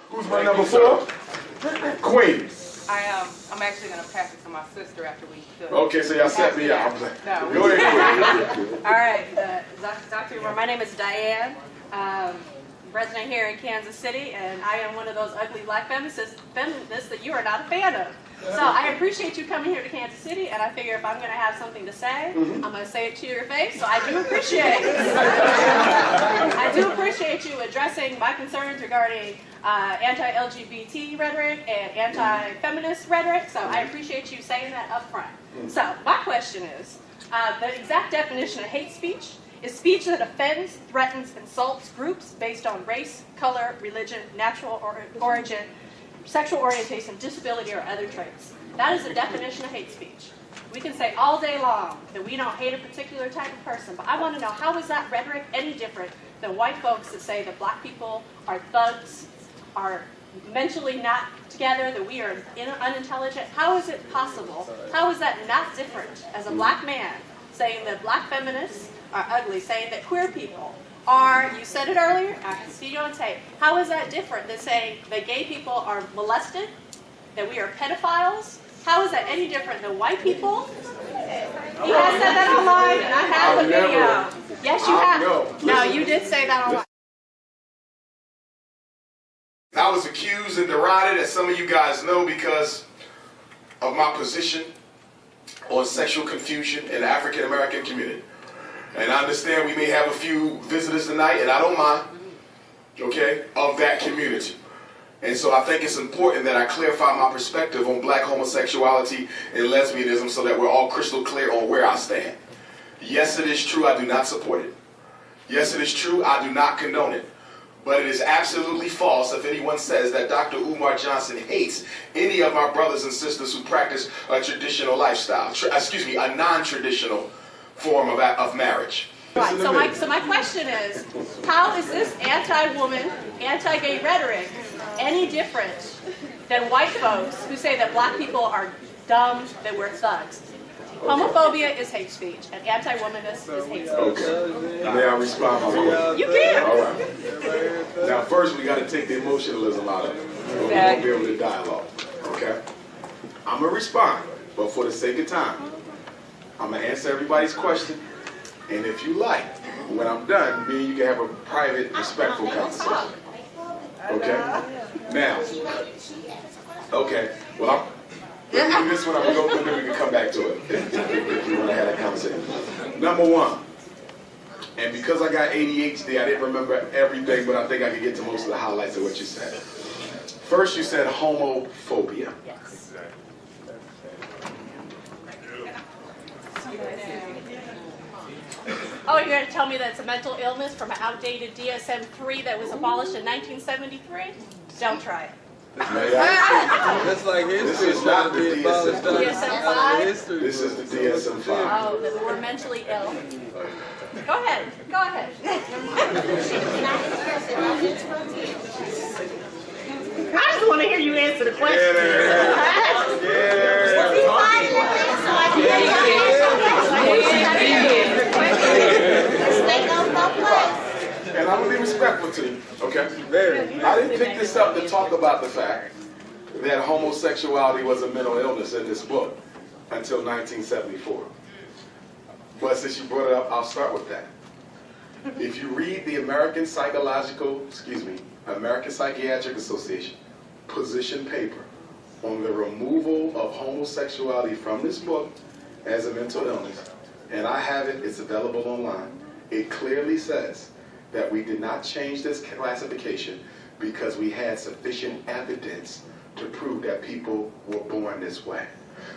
Who's my number 4? Queen. I'm actually going to pass it to my sister after we do it. Okay, so y'all set me up. No. Go ahead, Queen. All right, Dr. Umar, my name is Diane. Resident here in Kansas City, and I am one of those ugly black feminists that you are not a fan of. So I appreciate you coming here to Kansas City, and I figure if I'm going to have something to say, I'm going to say it to your face. So I do appreciate you addressing my concerns regarding anti-LGBT rhetoric and anti-feminist rhetoric. So I appreciate you saying that up front. So my question is, the exact definition of hate speech is speech that offends, threatens, insults groups based on race, color, religion, natural origin, sexual orientation, disability, or other traits. That is the definition of hate speech. We can say all day long that we don't hate a particular type of person, but I want to know, how is that rhetoric any different than white folks that say that black people are thugs, are mentally not together, that we are unintelligent? How is it possible? How is that not different as a black man saying that black feminists are ugly, saying that queer people are, you said it earlier, I can see you on tape. How is that different than saying that gay people are molested, that we are pedophiles? How is that any different than white people? He has said that online, and I have the video. Yes, you have. No, you did say that online. I was accused and derided, as some of you guys know, because of my position on sexual confusion in the African American community. And I understand we may have a few visitors tonight, and I don't mind, okay, of that community. And so I think it's important that I clarify my perspective on black homosexuality and lesbianism so that we're all crystal clear on where I stand. Yes, it is true, I do not support it. Yes, it is true, I do not condone it. But it is absolutely false if anyone says that Dr. Umar Johnson hates any of my brothers and sisters who practice a traditional lifestyle, a non-traditional form of marriage. Right, so my question is, how is this anti-woman, anti-gay rhetoric any different than white folks who say that black people are dumb, that we're thugs? Homophobia is hate speech, and anti-womanness is hate speech. Okay. May I respond, my lord? You can. All right. Now, first we got to take the emotionalism out of it. We won't be able to dialogue. Okay? I'm going to respond, but for the sake of time, I'm going to answer everybody's question, and if you like, when I'm done, me and you can have a private, respectful conversation. Okay? Now, okay, well, let's do this one, I'm going to go through, then we can come back to it, if you want to have that conversation. Number 1, and because I got ADHD, I didn't remember everything, but I think I can get to most of the highlights of what you said. First, you said homophobia. Yes. Oh, you're going to tell me that it's a mental illness from an outdated DSM-3 that was abolished in 1973? Don't try it. That's like history. This is not the DSM-5? This is the DSM-5. Oh, that we're mentally ill. Go ahead. Go ahead. I just want to hear you answer the question. And I'm going to be respectful to you, okay? I didn't pick this up to talk about the fact that homosexuality was a mental illness in this book until 1974. But since you brought it up, I'll start with that. If you read the American Psychiatric Association position paper on the removal of homosexuality from this book as a mental illness, and I have it, it's available online, it clearly says that we did not change this classification because we had sufficient evidence to prove that people were born this way.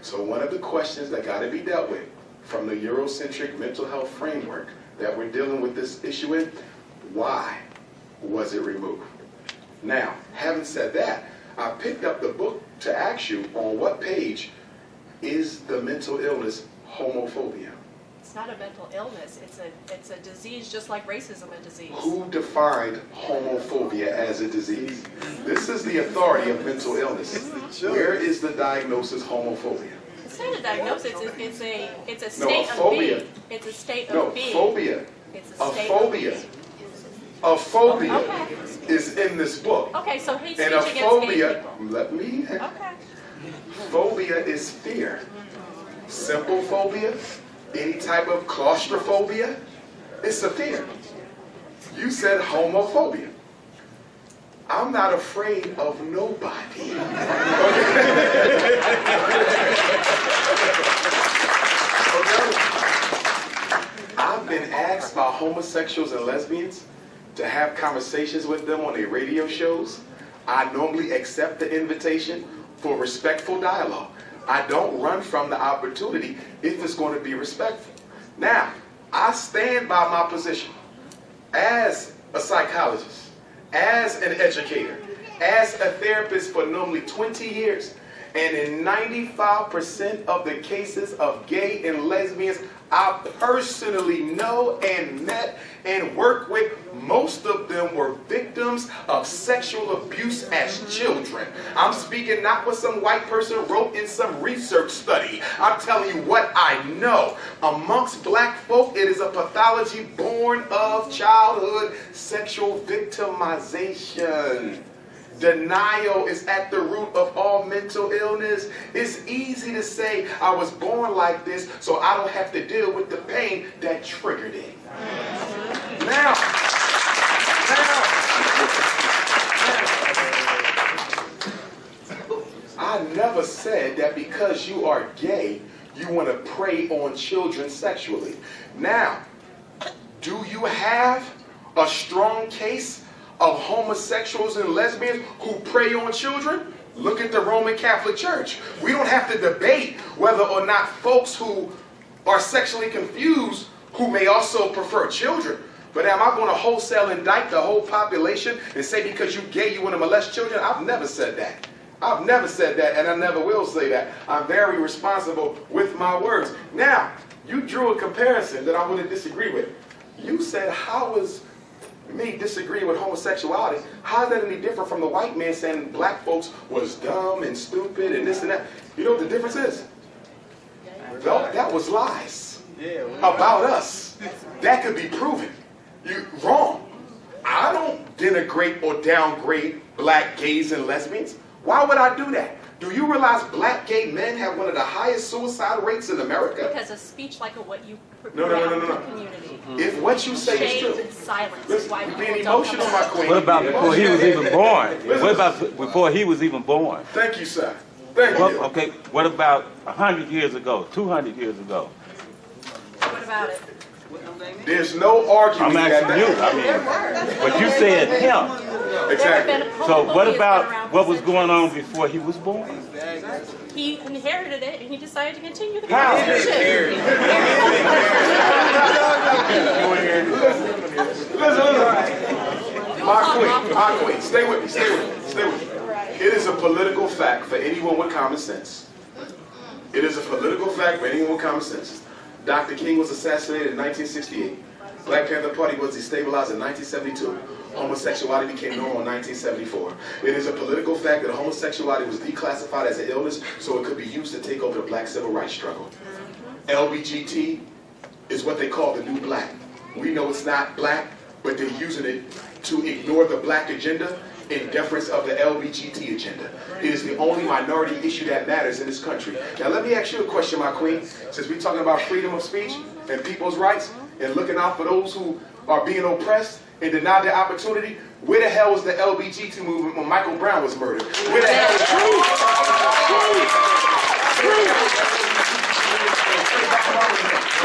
So one of the questions that got to be dealt with from the Eurocentric mental health framework that we're dealing with this issue in, why was it removed? Now, having said that, I picked up the book to ask you on what page is the mental illness homophobia. It's not a mental illness. It's a disease, just like racism is a disease. Who defined homophobia as a disease? This is the authority of mental illness. Where is the diagnosis homophobia? It's not a diagnosis. It's a state No, a phobia. of being. It's a state No, of being. phobia. It's A state phobia. Of A phobia Okay. is in this book. Okay, so hate And speech a against gay phobia, people. let me, Okay. phobia is fear. Simple phobia, any type of claustrophobia, it's a fear. You said homophobia. I'm not afraid of nobody. Okay? I've been asked by homosexuals and lesbians to have conversations with them on their radio shows. I normally accept the invitation for respectful dialogue. I don't run from the opportunity if it's going to be respectful. Now, I stand by my position as a psychologist, as an educator, as a therapist for normally 20 years. And in 95% of the cases of gay and lesbians I personally know and met and worked with, most of them were victims of sexual abuse as children. I'm speaking not what some white person wrote in some research study. I'm telling you what I know. Amongst black folk, it is a pathology born of childhood sexual victimization. Denial is at the root of all mental illness. It's easy to say, I was born like this, so I don't have to deal with the pain that triggered it. Now, I never said that because you are gay, you want to prey on children sexually. Now, do you have a strong case of homosexuals and lesbians who prey on children? Look at the Roman Catholic Church. We don't have to debate whether or not folks who are sexually confused who may also prefer children. But am I going to wholesale indict the whole population and say because you're gay you want to molest children? I've never said that. I've never said that, and I never will say that. I'm very responsible with my words. Now, you drew a comparison that I wouldn't disagree with. You said, how is me disagreeing with homosexuality, how is that any different from the white man saying black folks was dumb and stupid and this and that? You know what the difference is? Well, that was lies about us. That could be proven. You're wrong. I don't denigrate or downgrade black gays and lesbians. Why would I do that? Do you realize black gay men have one of the highest suicide rates in America? Because of speech like what you No. community. If what you say is Shame true. and silence is Listen, why you're people being don't emotional, come my out. queen. What about before he was even born? What about before he was even born? Thank you, sir. Thank you. Okay, what about 100 years ago, 200 years ago? What about it? There's no argument. I'm asking you, but you said him. Exactly. So what about what was going on before he was born? He inherited it and he decided to continue the How? conversation. Listen. My queen, stay with me. It is a political fact for anyone with common sense. It is a political fact for anyone with common sense. Dr. King was assassinated in 1968. Black Panther Party was destabilized in 1972. Homosexuality became normal in 1974. It is a political fact that homosexuality was declassified as an illness so it could be used to take over the black civil rights struggle. LGBT is what they call the new black. We know it's not black, but they're using it to ignore the black agenda in deference of the LGBT agenda. It is the only minority issue that matters in this country. Now let me ask you a question, my queen. Since we're talking about freedom of speech and people's rights and looking out for those who are being oppressed and denied their opportunity, where the hell was the LGBT movement when Michael Brown was murdered? Where the hell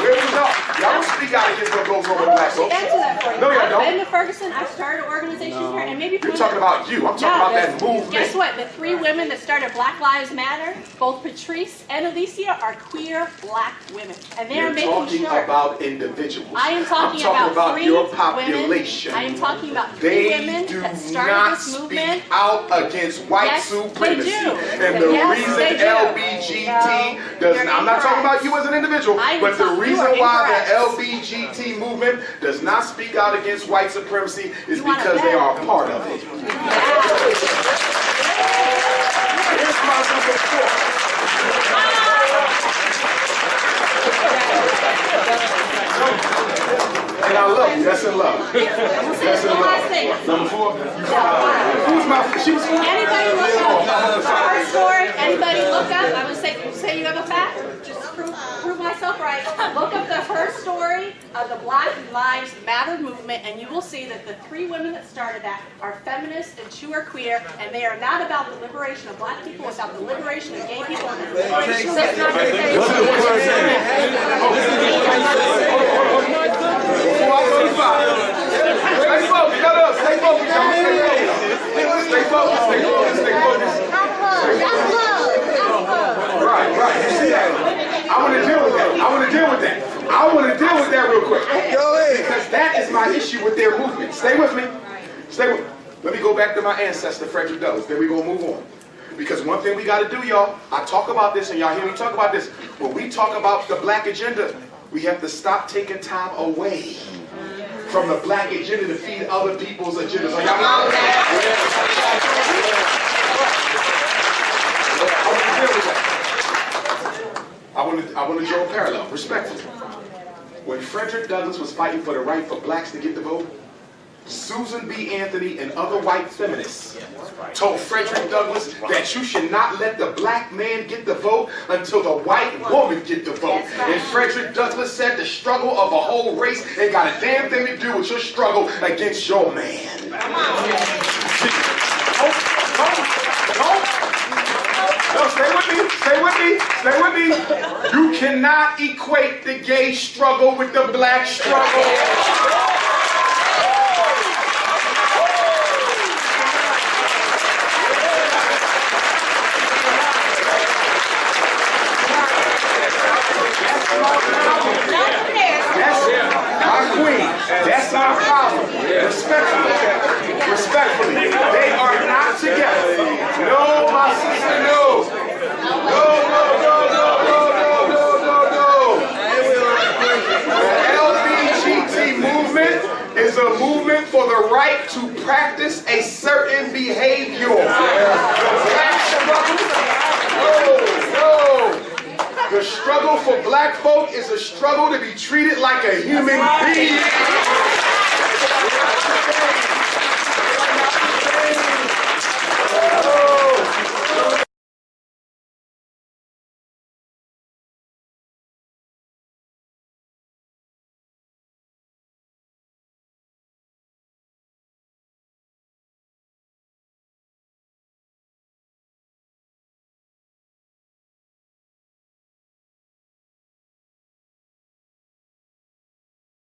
Where was y'all? Y'all don't speak out against what goes on with black folks. Answer that for you. No, y'all I've been don't. to Ferguson. I started organizations here, and maybe You're talking about you. I'm talking about that movement. Guess what? The 3 women that started Black Lives Matter, both Patrice and Alicia, are queer black women, and they are You're making talking sure. about individuals. I am talking I'm about 3 your women. population. I am talking about 3 women do that started not this movement. speak out against white Yes, supremacy. they do. And the Yes, reason they do. LGBT does You're not, I'm not talking about incorrect. you as an individual, I but the you reason are why incorrect. the LGBT movement does not speak out against white supremacy is You wanna because they bet? are a part of it. Here's my number 4. And I love you. That's in love. That's in love. Number 4. Who's my? She was. Anybody look up her story? Anybody look up? I would say you have a fact. Just prove myself right. Look up the her story of the Black Lives Matter movement, and you will see that the 3 women that started that are feminists and 2 are queer, and they are not about the liberation of black people. It's about the liberation of gay people and the liberation of What's the word saying? Before I go to 5. Stay focused. No, stay focused. Stay focused. Stay focused. Stay focused. Right. You see that? I want to deal with that. I want to deal with that real quick. Because that is my issue with their movement. Stay with me. Let me go back to my ancestor, Frederick Douglass. Then we're going to move on. Because one thing we got to do, y'all, I talk about this and y'all hear me talk about this. When we talk about the black agenda, we have to stop taking time away from the black agenda to feed other people's agendas. Are y'all know? I want to draw a parallel, respectfully. When Frederick Douglass was fighting for the right for blacks to get the vote, Susan B. Anthony and other white feminists told Frederick Douglass that you should not let the black man get the vote until the white woman get the vote. And Frederick Douglass said the struggle of a whole race ain't got a damn thing to do with your struggle against your man. No, stay with me. You cannot equate the gay struggle with the black struggle. That's our problem. Respectfully. They are not together. No, my sister, no. The LGBT movement is a movement for the right to practice a certain behavior. The black struggle, no. The struggle for black folk is a struggle to be treated like a human being.